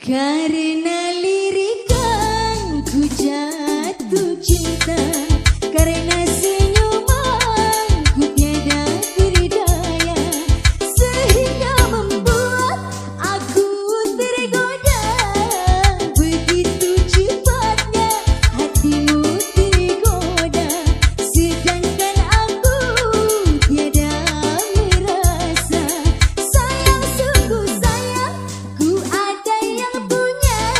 Karena lirikan ku jatuh cinta, karena senyuman ku tiada berdaya, sehingga membuat aku tergoda. Begitu cepatnya hatimu tergoda, sedangkan aku tiada merasa. Sayang, sungguh sayang, ku ada yang punya.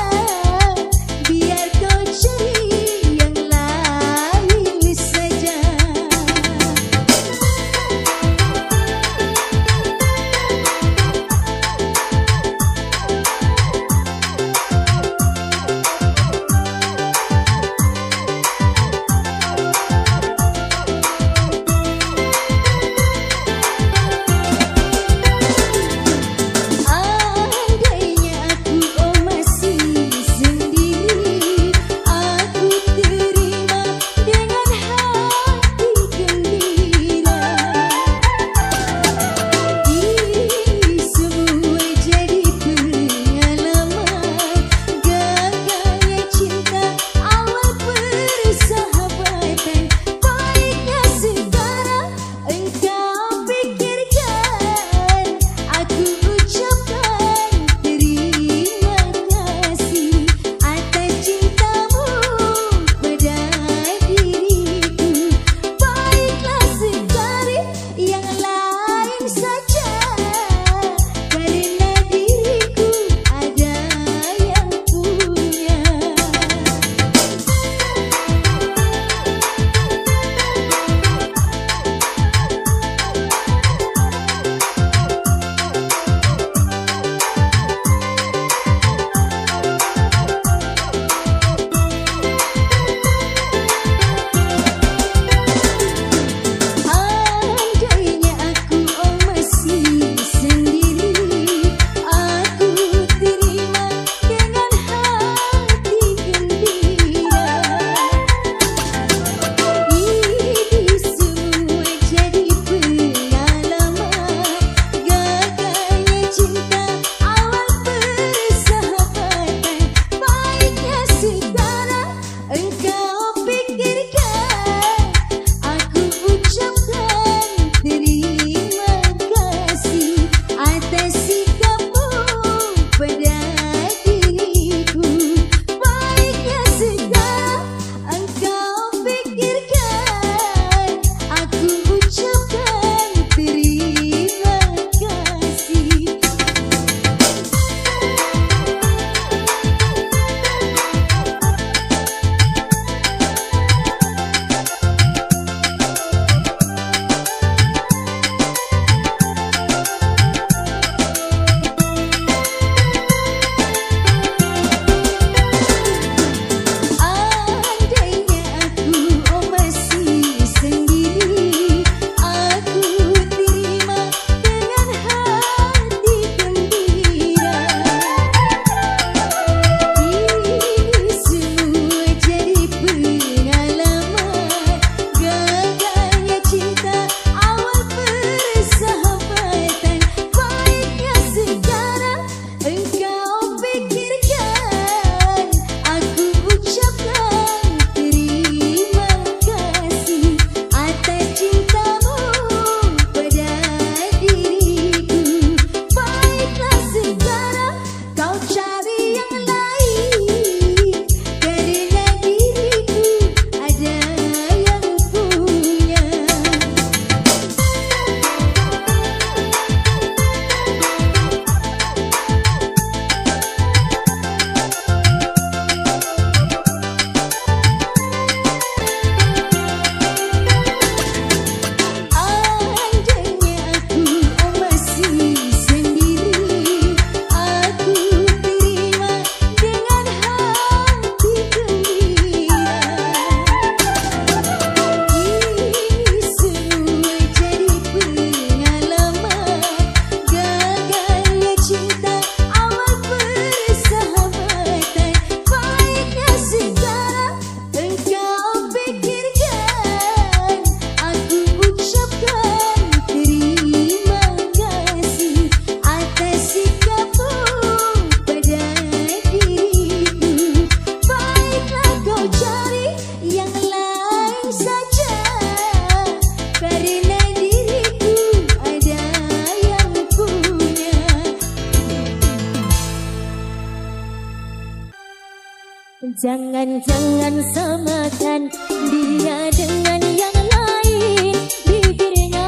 Jangan-jangan samakan dia dengan yang lain. Bibirnya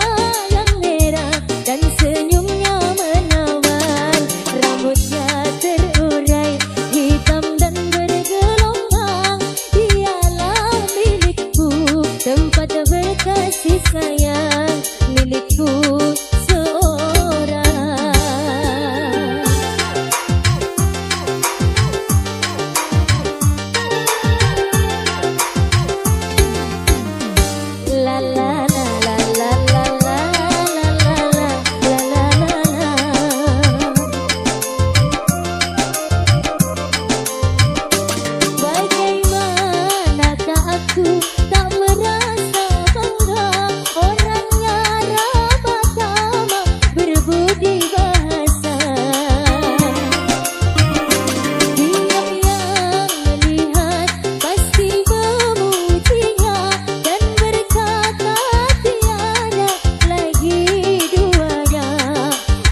yang merah dan senyumnya menawan. Rambutnya terurai hitam dan bergelombang. Dialah milikku, tempat berkasih sayang, milikku seorang. La la la la la la la la la la la la la. Bagaimanakah aku tak merasa bangga, orangnya ramah tamah berbudi bahasa. Diam yang melihat pasti memujinya dan berkata tiada lagi duanya.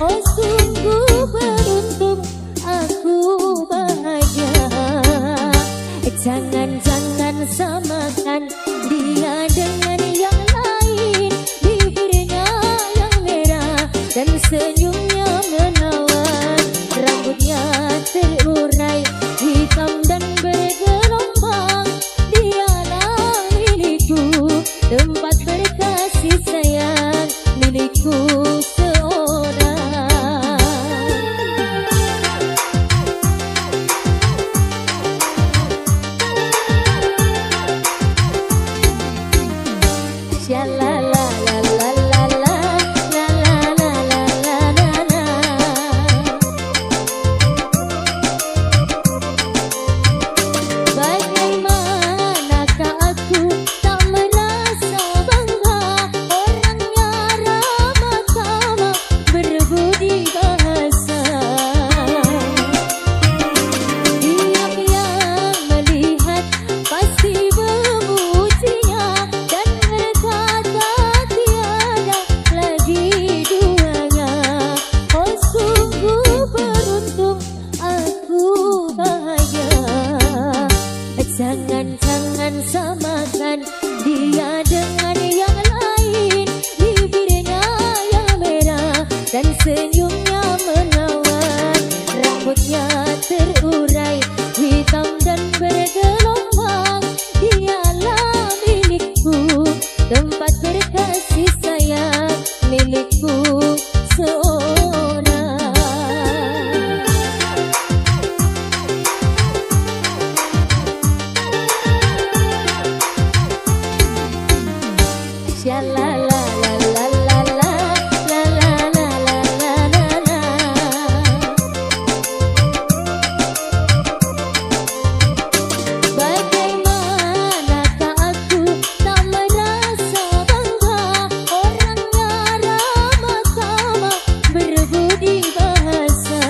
Oh sungguh beruntung aku bahagia. Jangan-jangan samakan dia dengan yang lain. Bibirnya yang merah dan senyumnya menawan. Rambutnya terurai hitam dan bergelombang. Dialah milikku, tempat berkasih sayang, milikku seorang. Sha la la la la la la la la la la la la. Bagaimanakah aku tak merasa bangga, orangnya ramah tamah berbudi bahasa. Diam yang melihat pasti memujinya dan berkata tiada lagi duanya. Oh sungguh beruntung aku bahagia. Jangan-jangan samakan dia dengan yang lain. Bibirnya yang merah dan senyumnya menawan. Rambutnya terurai hitam dan bergelombang. Dialah milikku, tempat berkasih sayang, milikku seorang. Sha la la la la la la la la la la la la. Bagaimanakah aku tak merasa bangga, orangnya ramah tamah berbudi bahasa.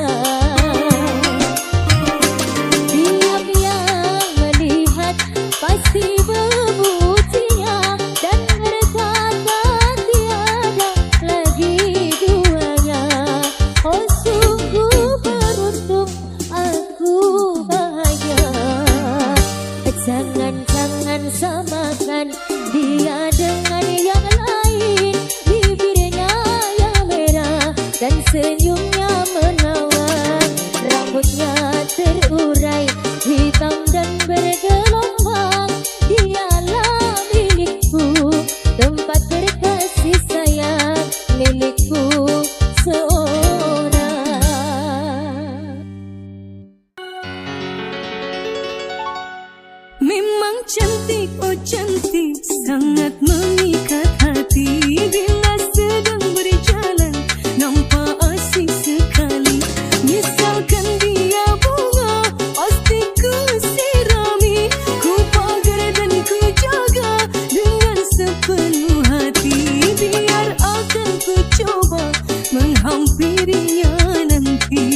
Diam yang melihat pasti memujinya dan berkata tiada lagi duanya. Oh sungguh beruntung aku bahagia. Jangan-jangan samakan dia dengan yang lain. Bibirnya yang merah dan senyumnya menawan. Rambutnya terurai hitam dan bergelombang. Dialah milikku, tempat berkasih sayang, milikku seorang. Memang cantik, oh cantik, sangat memikat hati. Bila sedang berjalan, nampak asing sekali. Misalkan dia bunga, pasti ku sirami. Ku pagar dan ku jaga dengan sepenuh hati. Biar akan ku coba menghampirinya nanti.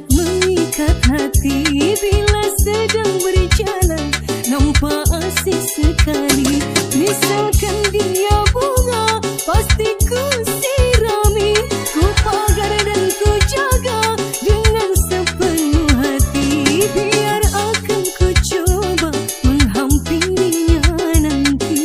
sangat mengikat hati bila sedang berjalan, nampak asik sekali. Misalkan dia bunga, pasti ku sirami, ku pagar dan ku jaga dengan sepenuh hati. Biar akan ku coba menghampirinya nanti.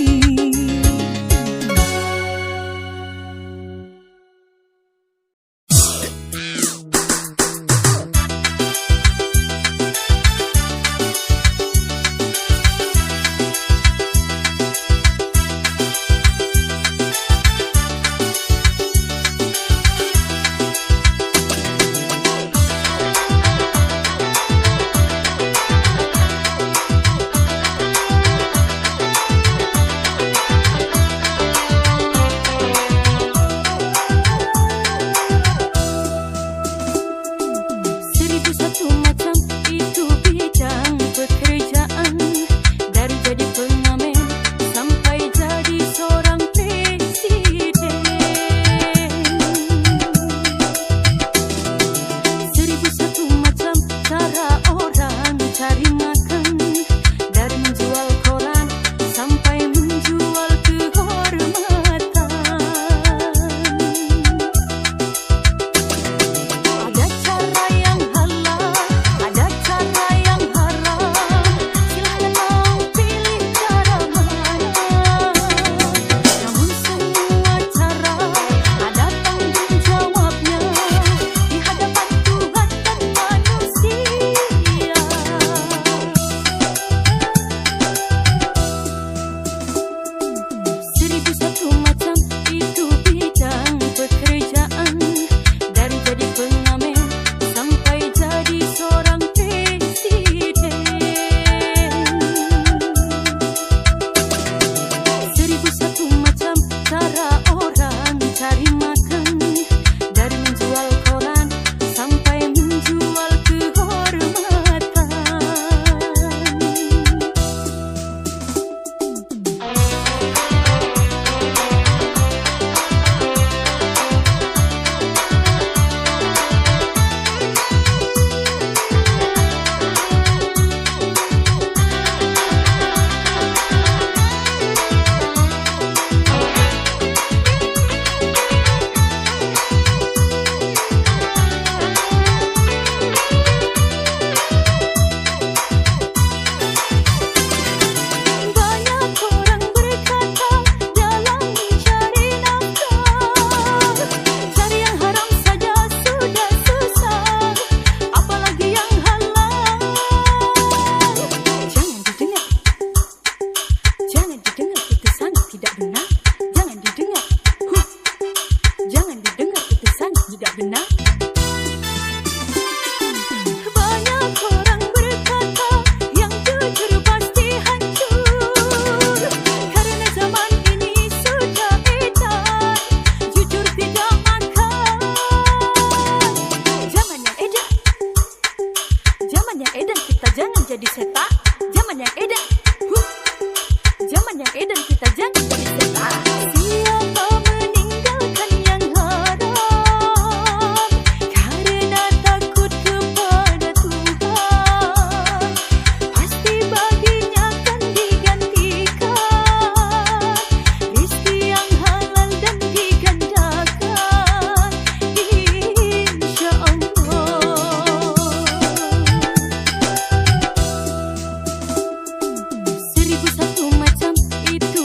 Seribu satu macam itu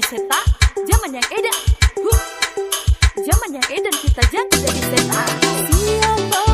seta, zaman yang edan. Zaman yang edan kita jangan jadi seta. Siapa